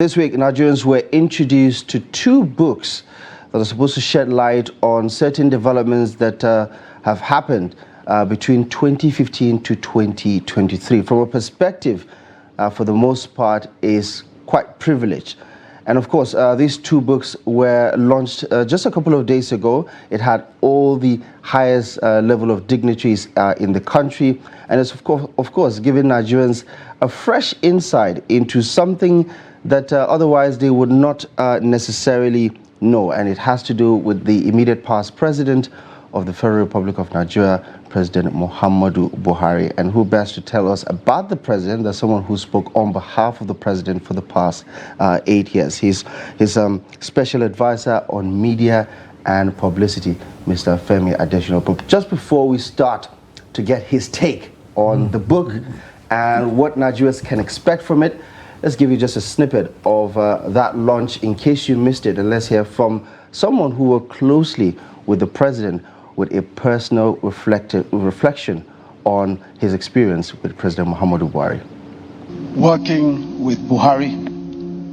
This week, Nigerians were introduced to two books that are supposed to shed light on certain developments that have happened between 2015 to 2023. From a perspective, for the most part, is quite privileged. And of course, these two books were launched just a couple of days ago. It had all the highest level of dignitaries in the country. And it's, of course, giving Nigerians a fresh insight into something that otherwise they would not necessarily know. And it has to do with the immediate past president of the Federal Republic of Nigeria, President Muhammad Buhari. And who best to tell us about the president than someone who spoke on behalf of the president for the past 8 years. He's his special advisor on media and publicity, Mr. Femi Adesina. But just before we start to get his take on the book and what Nigerians can expect from it, let's give you just a snippet of that launch in case you missed it. And let's hear from someone who worked closely with the president with a personal reflection on his experience with President Muhammad Buhari. Working with Buhari,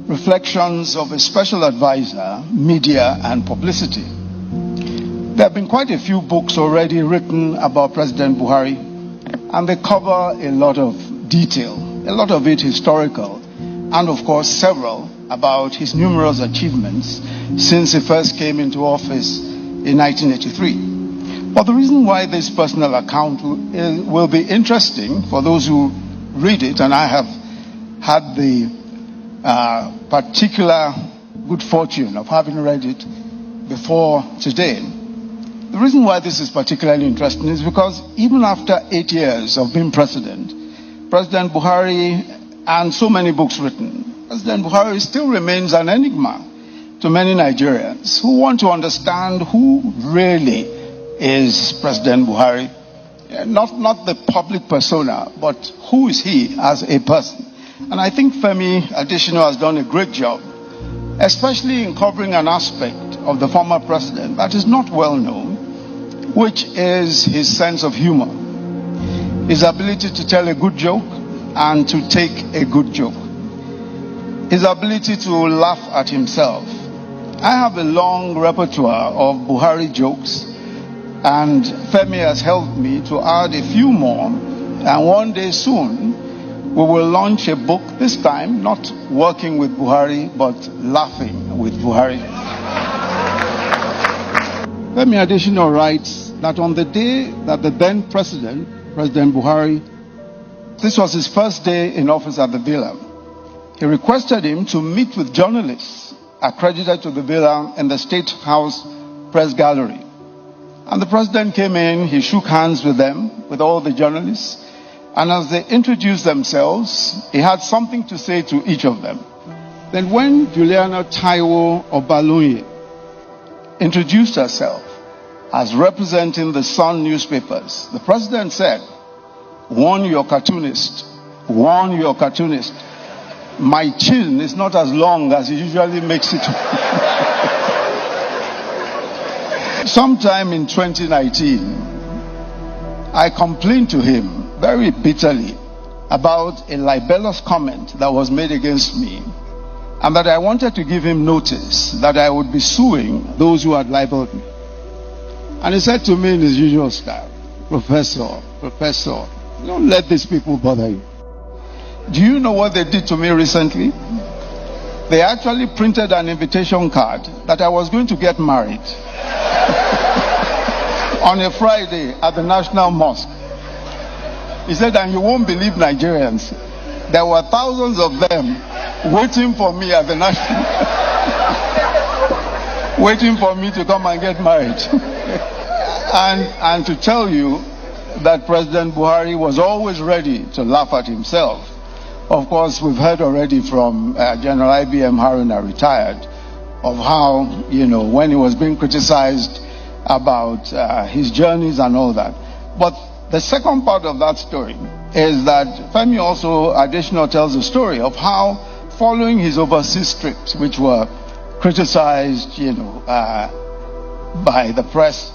reflections of a special advisor, media and publicity. There have been quite a few books already written about President Buhari, and they cover a lot of detail, a lot of it historical, and of course several about his numerous achievements since he first came into office in 1983. But the reason why this personal account will be interesting for those who read it, and I have had the particular good fortune of having read it before today. The reason why this is particularly interesting is because even after 8 years of being president, President Buhari and so many books written, President Buhari still remains an enigma to many Nigerians who want to understand who really is President Buhari. Not the public persona, but who is he as a person. And I think Femi Adesina has done a great job, especially in covering an aspect of the former president that is not well known, which is his sense of humor, his ability to tell a good joke and to take a good joke, his ability to laugh at himself. I have a long repertoire of Buhari jokes, and Femi has helped me to add a few more, and one day soon we will launch a book, this time not working with Buhari but laughing with Buhari. Femi Adesina writes that on the day that the then president, President Buhari, this was his first day in office at the villa, he requested him to meet with journalists accredited to the villa in the State House Press Gallery. And the president came in, he shook hands with them, with all the journalists, and as they introduced themselves, he had something to say to each of them. Then when Juliana Taiwo Obalunye introduced herself as representing the Sun newspapers, the president said, "Warn your cartoonist, warn your cartoonist. My chin is not as long as he usually makes it." Sometime in 2019, I complained to him very bitterly about a libelous comment that was made against me, and that I wanted to give him notice that I would be suing those who had libeled me. And he said to me in his usual style, Professor, don't let these people bother you. Do you know what they did to me recently? They actually printed an invitation card that I was going to get married on a Friday at the National Mosque. He said, and you won't believe Nigerians, there were thousands of them waiting for me at the National waiting for me to come and get married. and to tell you that President Buhari was always ready to laugh at himself. Of course, we've heard already from General IBM Haruna, retired, of how, when he was being criticized about his journeys and all that. But the second part of that story is that Femi also additionally tells a story of how, following his overseas trips, which were criticized, by the press,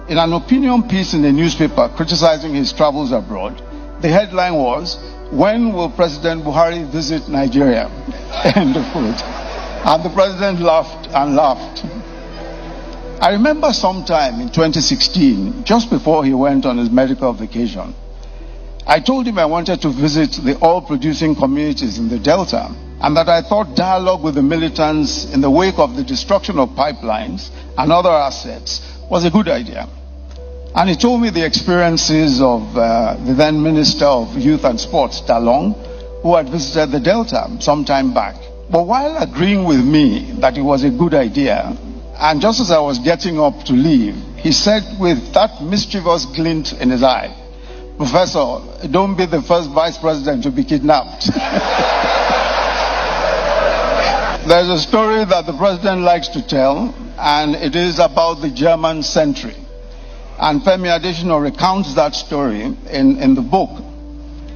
in an opinion piece in the newspaper criticizing his travels abroad, The headline was, "When will President Buhari visit Nigeria?" End of quote. And the president laughed and laughed. I remember sometime in 2016, just before he went on his medical vacation, I told him I wanted to visit the oil-producing communities in the Delta, and that I thought dialogue with the militants in the wake of the destruction of pipelines and other assets was a good idea. And he told me the experiences of the then Minister of Youth and Sports, Dalong, who had visited the Delta some time back. But while agreeing with me that it was a good idea, and just as I was getting up to leave, he said with that mischievous glint in his eye, "Professor, don't be the first vice president to be kidnapped." There's a story that the president likes to tell, and it is about the German sentry. And Femi Adesina recounts that story in the book.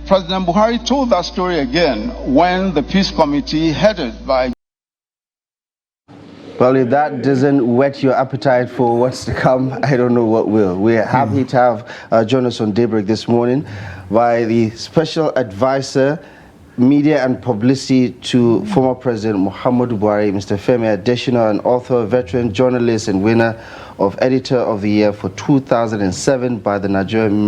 President Buhari told that story again when the Peace Committee headed by... Well, if that doesn't whet your appetite for what's to come, I don't know what will. We're happy to have join us on Daybreak this morning by the Special Advisor, Media and Publicity to former President Muhammad Buhari, Mr. Femi Adesina, an author, veteran journalist and winner of Editor of the Year for 2007 by the Nigerian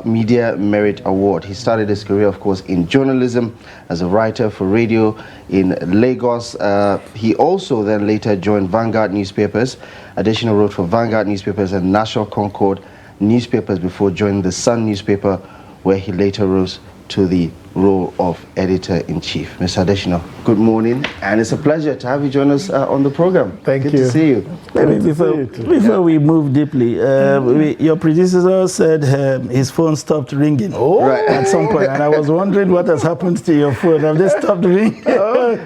Media Merit Award. He started his career, of course, in journalism as a writer for radio in Lagos. He also then later joined Vanguard newspapers. Adesina wrote for Vanguard newspapers and National Concord newspapers before joining the Sun newspaper, where he later rose to the role of editor-in-chief. Mr. Adesina, good morning, and it's a pleasure to have you join us on the program. Thank you. Good to see you. Before we move deeply, your predecessor said his phone stopped ringing at some point, and I was wondering what has happened to your phone. Have they stopped ringing? In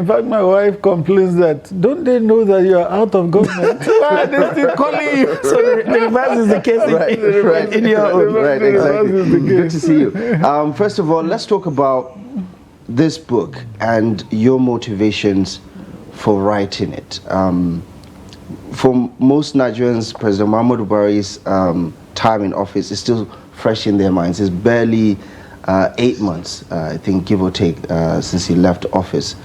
fact, my wife complains that, don't they know that you are out of government? Why are they still calling you? So the reverse is the case in your own. Right, exactly. Good to see you. First of all, let's talk about this book and your motivations for writing it. For most Nigerians, President Muhammad Buhari's time in office is still fresh in their minds. It's barely 8 months, I think, give or take, since he left office.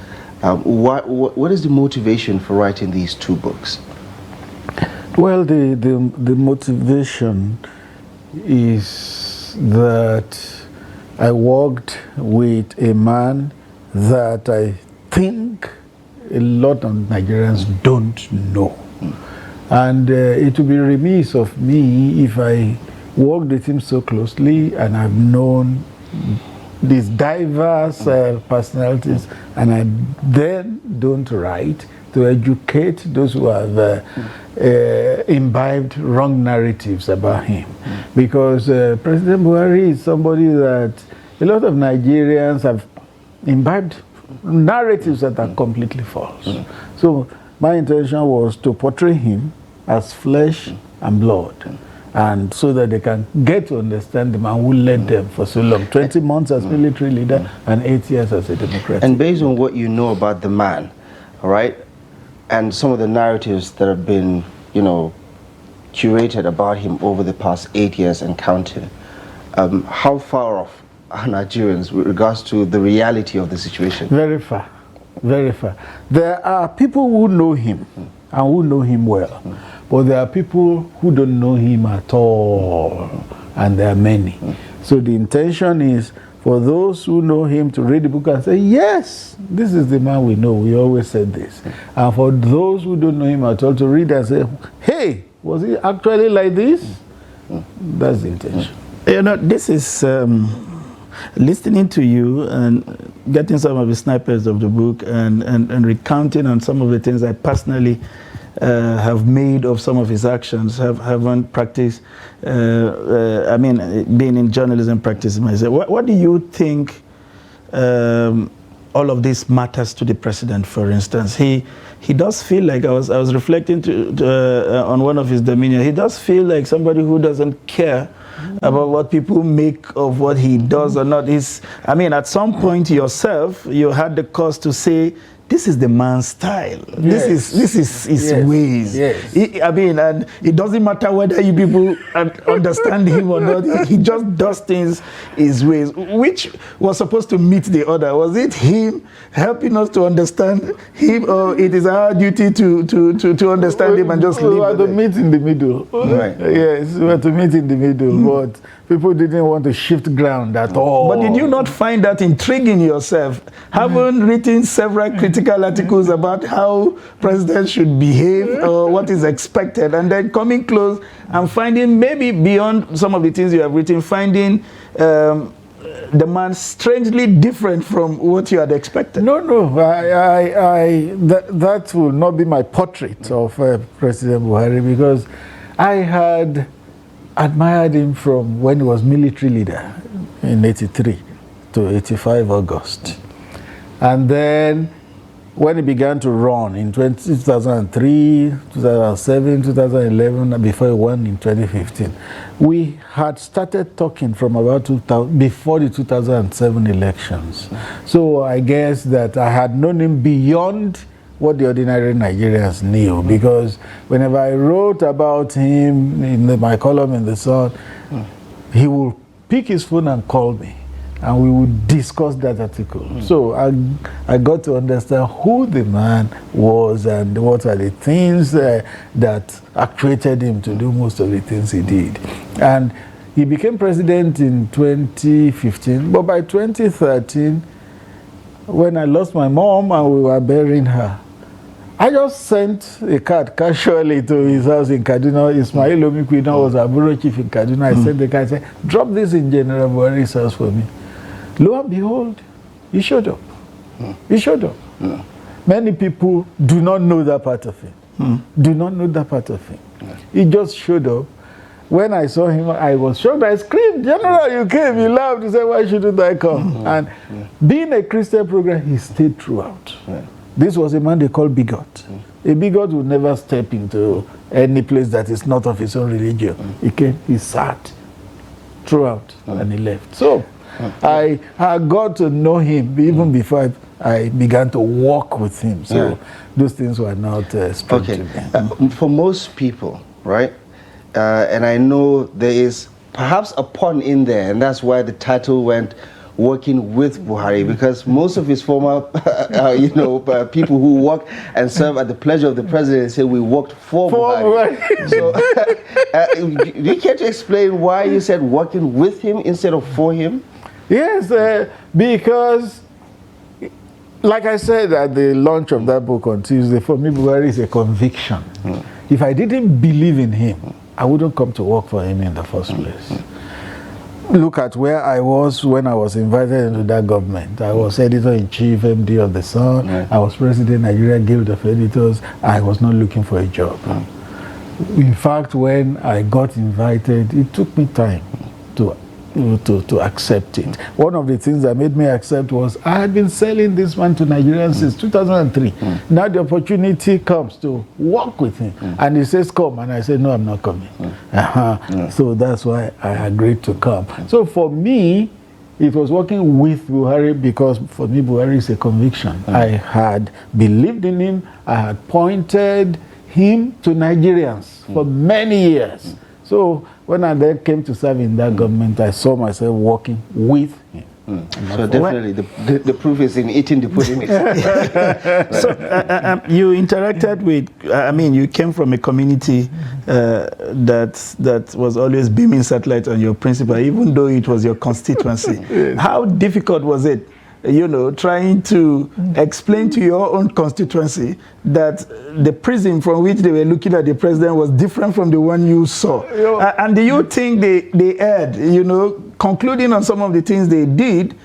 What is the motivation for writing these two books? Well, the motivation is that I worked with a man that I think a lot of Nigerians don't know. And it would be remiss of me if I worked with him so closely and I've known these diverse personalities, and I then don't write to educate those who have imbibed wrong narratives about him. Because President Buhari is somebody that a lot of Nigerians have imbibed narratives that are completely false. So my intention was to portray him as flesh and blood, and so that they can get to understand the man who led them for so long, 20 months as military leader and 8 years as a Democrat. And based on what you know about the man, all right, and some of the narratives that have been, curated about him over the past 8 years and counting, how far off are Nigerians with regards to the reality of the situation? Very far, very far. There are people who know him and who know him well, but there are people who don't know him at all, and there are many. So the intention is for those who know him to read the book and say, yes, this is the man we know, we always said this. And for those who don't know him at all to read and say, hey, was he actually like this? That's the intention. This is listening to you and getting some of the snipers of the book and recounting on some of the things I personally have made of some of his actions, haven't practiced, being in journalism practice myself. What do you think all of this matters to the president, for instance? He does feel like, I was reflecting on one of his demeanor, he does feel like somebody who doesn't care about what people make of what he does or not. At some point yourself, you had the cause to say this is the man's style. Yes. This is his Yes. ways. Yes. I mean, and it doesn't matter whether you people understand him or not. He just does things his ways. Which was supposed to meet the other? Was it him helping us to understand him, or it is our duty to understand him and just we leave were it to there? meet in the middle. Right. Yes, we were to meet in the middle, but people didn't want to shift ground at all. But did you not find that intriguing yourself? Having written several critical articles about how presidents should behave or what is expected, and then coming close and finding, maybe beyond some of the things you have written, finding the man strangely different from what you had expected? No, that will not be my portrait of President Buhari, because I had admired him from when he was military leader in 83 to 85 August. And then when he began to run in 2003, 2007, 2011, and before he won in 2015, we had started talking from about 2000, before the 2007 elections. So I guess that I had known him beyond what the ordinary Nigerians knew, because whenever I wrote about him in my column in The Sun, he would pick his phone and call me, and we would discuss that article. So I got to understand who the man was and what are the things that actuated him to do most of the things he did. And he became president in 2015, but by 2013, when I lost my mom and we were burying her, I just sent a card casually to his house in Kaduna. Ismail Omikwina was our bureau chief in Kaduna. I sent the card and said, drop this in General Buhari's house for me. Lo and behold, he showed up. He showed up. Many people do not know that part of him. Do not know that part of him. He just showed up. When I saw him, I was shocked. I screamed, General, you came. He laughed. He said, why shouldn't I come? And being a Christian program, he stayed throughout. This was a man they called bigot. A bigot would never step into any place that is not of his own religion. He came, he sat throughout, and he left. So I got to know him even before I began to walk with him. So those things were not strange to me. For most people, right? And I know there is perhaps a pun in there, and that's why the title went working with Buhari, because most of his former, people who work and serve at the pleasure of the president say we worked for Buhari. So, do you care to explain why you said working with him instead of for him? Yes, because, like I said at the launch of that book on Tuesday, for me, Buhari is a conviction. If I didn't believe in him, I wouldn't come to work for him in the first place. Look at where I was when I was invited into that government. I was editor-in-chief, MD of The Sun. I was president of Nigerian Guild of Editors. I was not looking for a job. In fact, when I got invited, it took me time to accept it. One of the things that made me accept was I had been selling this man to Nigerians since 2003. Now the opportunity comes to work with him. And he says, come. And I said, no, I'm not coming. So that's why I agreed to come. So for me, it was working with Buhari, because for me, Buhari is a conviction. I had believed in him. I had pointed him to Nigerians for many years. So when I then came to serve in that government, I saw myself working with him. So definitely, the proof is in eating the pudding. So you interacted with, you came from a community that was always beaming satellite on your principal, even though it was your constituency. How difficult was it, trying to explain to your own constituency that the prism from which they were looking at the president was different from the one you saw? And do you think they erred, concluding on some of the things they did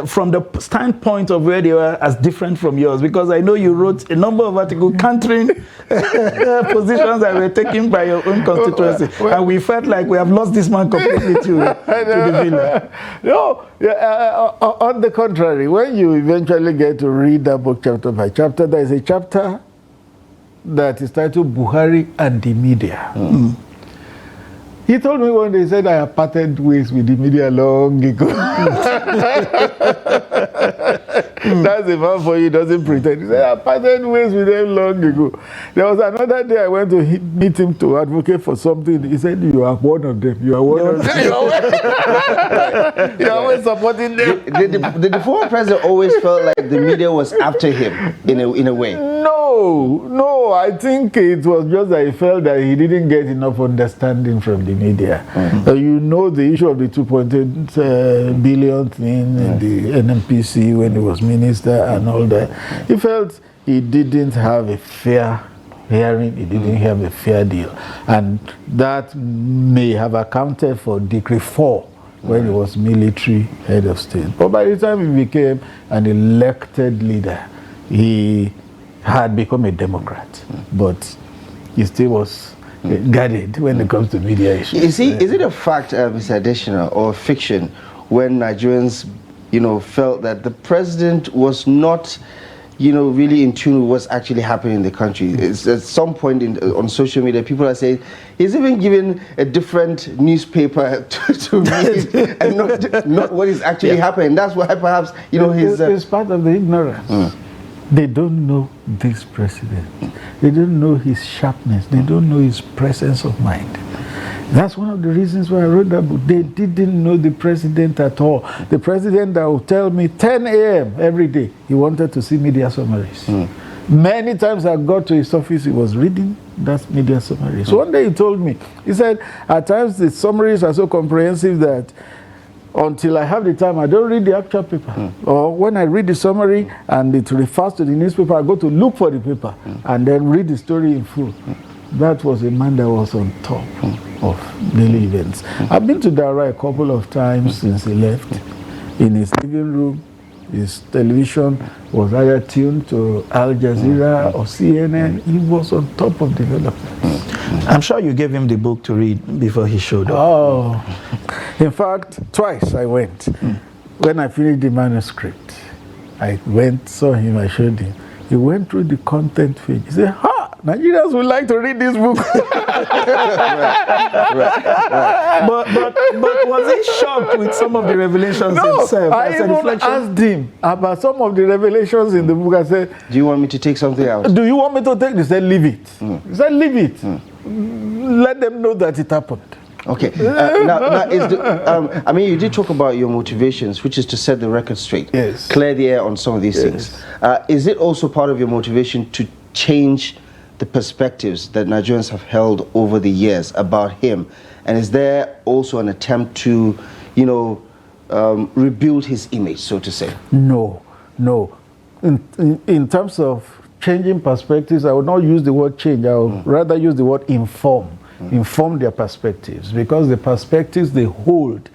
from the standpoint of where they were as different from yours? Because I know you wrote a number of articles countering positions that were taken by your own constituency. And we felt like we have lost this man completely to the villain. No, on the contrary, when you eventually get to read that book chapter by chapter, there is a chapter that is titled Buhari and the Media. He told me one day, he said, I have parted ways with the media long ago. That's a man for you, doesn't pretend. He said, I parted ways with them long ago. There was another day I went to meet him to advocate for something. He said, you are one of them. You are one of them. You are always supporting them. The former president always felt like the media was after him in a way. No, I think it was just that he felt that he didn't get enough understanding from the media. You know the issue of the 2.8 billion thing in the NMPC when he was minister and all that. He felt he didn't have a fair hearing, he didn't have a fair deal. And that may have accounted for Decree 4 when he was military head of state. But by the time he became an elected leader, he had become a Democrat, but he still was guarded when it comes to media issues. Is it a fact, Mr. Adesina, or fiction, when Nigerians, felt that the president was not, really in tune with what's actually happening in the country? It's at some point on social media, people are saying he's even given a different newspaper to read and not what is actually happening. That's why perhaps it's part of the ignorance. They don't know this president. They don't know his sharpness. They don't know his presence of mind. That's one of the reasons why I wrote that book. They didn't know the president at all. The president that would tell me 10 a.m. every day, he wanted to see media summaries. Many times I got to his office, he was reading that media summary. So one day he told me, he said, at times the summaries are so comprehensive that until I have the time, I don't read the actual paper. Or when I read the summary and it refers to the newspaper, I go to look for the paper and then read the story in full. That was a man that was on top of daily events. I've been to Dara a couple of times since he left. In his living room, his television was either tuned to Al Jazeera or CNN. He was on top of developments. I'm sure you gave him the book to read before he showed up. Oh, in fact, twice I went. When I finished the manuscript, I went, saw him, I showed him. He went through the content page. He said, ha, Nigerians would like to read this book. But was he shocked with some of the revelations himself? I even asked him about some of the revelations in the book. I said, do you want me to take something out? Do you want me to take? He said, leave it. He said, leave it. Let them know that it happened. Okay. Now you did talk about your motivations, which is to set the record straight. Yes. Clear the air on some of these things. Is it also part of your motivation to change the perspectives that Nigerians have held over the years about him? And is there also an attempt to, rebuild his image, so to say? No. In terms of changing perspectives, I would not use the word change. I would rather use the word inform. Inform their perspectives, because the perspectives they hold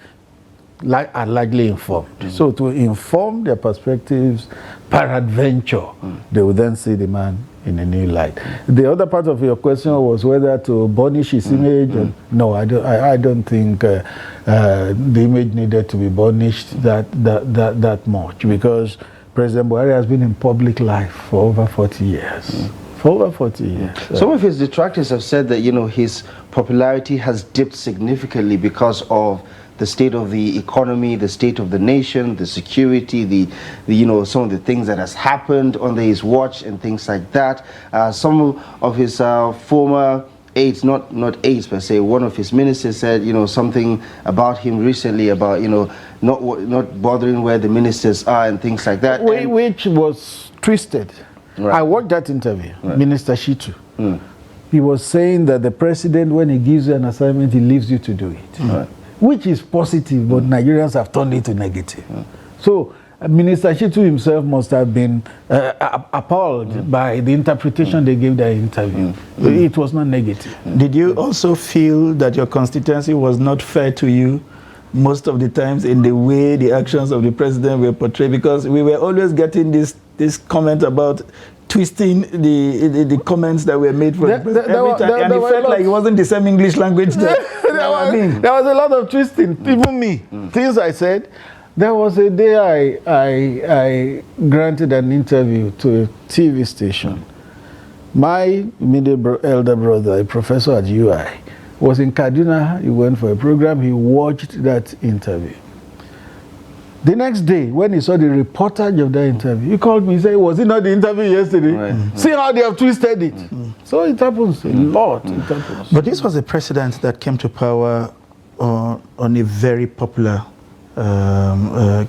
are largely informed. So to inform their perspectives, peradventure, they will then see the man in a new light. The other part of your question was whether to burnish his image. No, I don't think the image needed to be burnished that much, because President Buhari has been in public life for over 40 years. For over 40 years. Some of his detractors have said that, his popularity has dipped significantly because of the state of the economy, the state of the nation, the security, the some of the things that has happened under his watch and things like that. Some of his former aides, not aides per se, one of his ministers said, something about him recently about, not bothering where the ministers are and things like that. Which was twisted. Right. I watched that interview, Minister Shitu. He was saying that the president, when he gives you an assignment, he leaves you to do it. Which is positive, but Nigerians have turned it to negative. So Minister Shitu himself must have been appalled by the interpretation they gave that interview. It was not negative. Did you also feel that your constituency was not fair to you most of the times in the way the actions of the president were portrayed? Because we were always getting this comment about twisting the comments that were made from the president every time, and it felt like it wasn't the same English language that there was a lot of twisting. Even me, things I said. There was a day I granted an interview to a TV station. My immediate elder brother, a professor at UI, was in Kaduna. He went for a program. He watched that interview. The next day, when he saw the reportage of that interview, he called me and said, was it not the interview yesterday? Right. See how they have twisted it. So it happens a lot. It happens. But this was a president that came to power on a very popular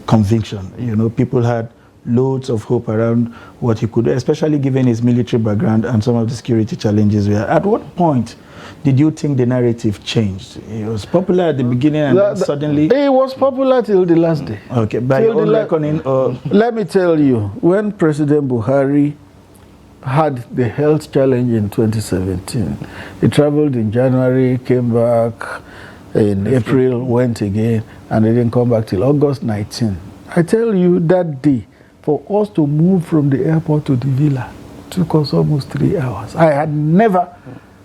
conviction. You know, people had loads of hope around what he could do, especially given his military background and some of the security challenges we had. At what point did you think the narrative changed? It was popular at the beginning and then suddenly... It was popular till the last day. Okay, by your own reckoning or... Let me tell you, when President Buhari had the health challenge in 2017, he traveled in January, came back in April, went again, and he didn't come back till August 19. I tell you, that day, for us to move from the airport to the villa, took us almost 3 hours. I had never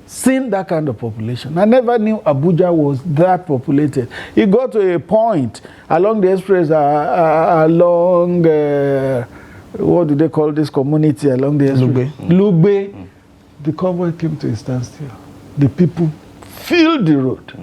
seen that kind of population. I never knew Abuja was that populated. It got to a point along the express, along, what do they call this community along the express? Lugbe. The convoy came to a standstill. The people filled the road.